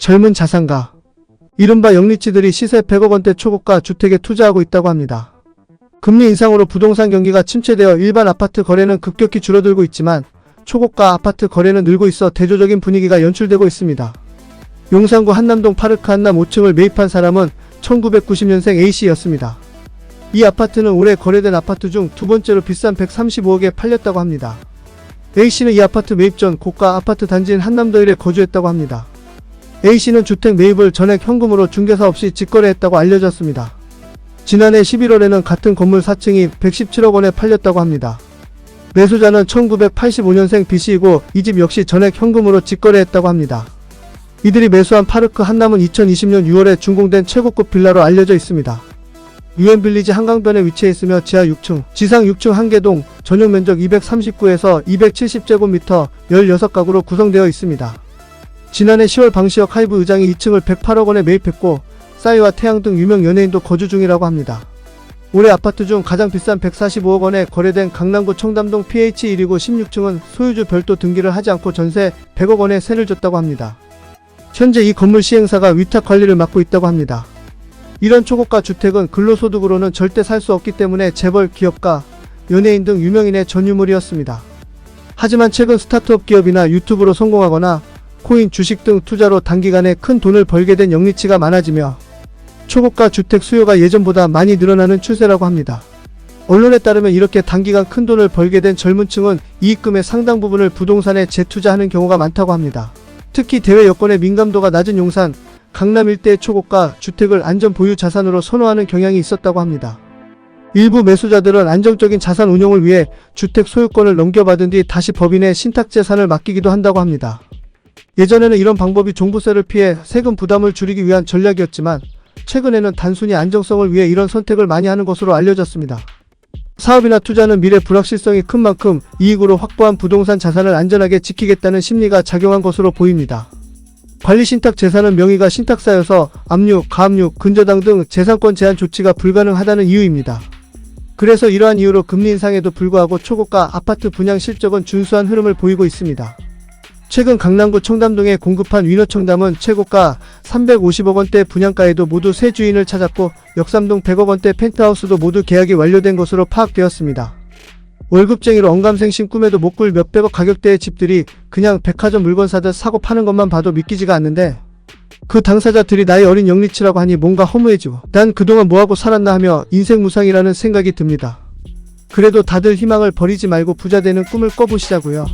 젊은 자산가, 이른바 영리치들이 시세 100억 원대 초고가 주택에 투자하고 있다고 합니다. 금리 인상으로 부동산 경기가 침체되어 일반 아파트 거래는 급격히 줄어들고 있지만 초고가 아파트 거래는 늘고 있어 대조적인 분위기가 연출되고 있습니다. 용산구 한남동 파르크 한남 5층을 매입한 사람은 1990년생 A씨였습니다. 이 아파트는 올해 거래된 아파트 중 두 번째로 비싼 135억에 팔렸다고 합니다. A씨는 이 아파트 매입 전 고가 아파트 단지인 한남더일에 거주했다고 합니다. A씨는 주택 매입을 전액 현금으로 중개사 없이 직거래했다고 알려졌습니다. 지난해 11월에는 같은 건물 4층이 117억 원에 팔렸다고 합니다. 매수자는 1985년생 B씨이고 이 집 역시 전액 현금으로 직거래했다고 합니다. 이들이 매수한 파르크 한남은 2020년 6월에 준공된 최고급 빌라로 알려져 있습니다. 유엔빌리지 한강변에 위치해 있으며 지하 6층, 지상 6층 1개동, 전용 면적 239에서 270제곱미터 16가구로 구성되어 있습니다. 지난해 10월 방시혁 하이브 의장이 2층을 108억 원에 매입했고 싸이와 태양 등 유명 연예인도 거주 중이라고 합니다. 올해 아파트 중 가장 비싼 145억 원에 거래된 강남구 청담동 PH1이고 16층은 소유주 별도 등기를 하지 않고 전세 100억 원에 세를 줬다고 합니다. 현재 이 건물 시행사가 위탁 관리를 맡고 있다고 합니다. 이런 초고가 주택은 근로소득으로는 절대 살 수 없기 때문에 재벌, 기업가, 연예인 등 유명인의 전유물이었습니다. 하지만 최근 스타트업 기업이나 유튜브로 성공하거나 코인, 주식 등 투자로 단기간에 큰 돈을 벌게 된 영리치가 많아지며 초고가 주택 수요가 예전보다 많이 늘어나는 추세라고 합니다. 언론에 따르면 이렇게 단기간 큰 돈을 벌게 된 젊은 층은 이익금의 상당 부분을 부동산에 재투자하는 경우가 많다고 합니다. 특히 대외 여건에 민감도가 낮은 용산, 강남 일대의 초고가 주택을 안전 보유 자산으로 선호하는 경향이 있었다고 합니다. 일부 매수자들은 안정적인 자산 운용을 위해 주택 소유권을 넘겨받은 뒤 다시 법인에 신탁재산을 맡기기도 한다고 합니다. 예전에는 이런 방법이 종부세를 피해 세금 부담을 줄이기 위한 전략이었지만 최근에는 단순히 안정성을 위해 이런 선택을 많이 하는 것으로 알려졌습니다. 사업이나 투자는 미래 불확실성이 큰 만큼 이익으로 확보한 부동산 자산을 안전하게 지키겠다는 심리가 작용한 것으로 보입니다. 관리신탁 재산은 명의가 신탁사여서 압류, 가압류, 근저당 등 재산권 제한 조치가 불가능하다는 이유입니다. 그래서 이러한 이유로 금리 인상에도 불구하고 초고가 아파트 분양 실적은 준수한 흐름을 보이고 있습니다. 최근 강남구 청담동에 공급한 위너청담은 최고가 350억 원대 분양가에도 모두 새 주인을 찾았고 역삼동 100억 원대 펜트하우스도 모두 계약이 완료된 것으로 파악되었습니다. 월급쟁이로 언감생심 꿈에도 못 꿀 몇백억 가격대의 집들이 그냥 백화점 물건 사듯 사고 파는 것만 봐도 믿기지가 않는데 그 당사자들이 나이 어린 영리치라고 하니 뭔가 허무해지고 난 그동안 뭐하고 살았나 하며 인생 무상이라는 생각이 듭니다. 그래도 다들 희망을 버리지 말고 부자 되는 꿈을 꿔보시자고요.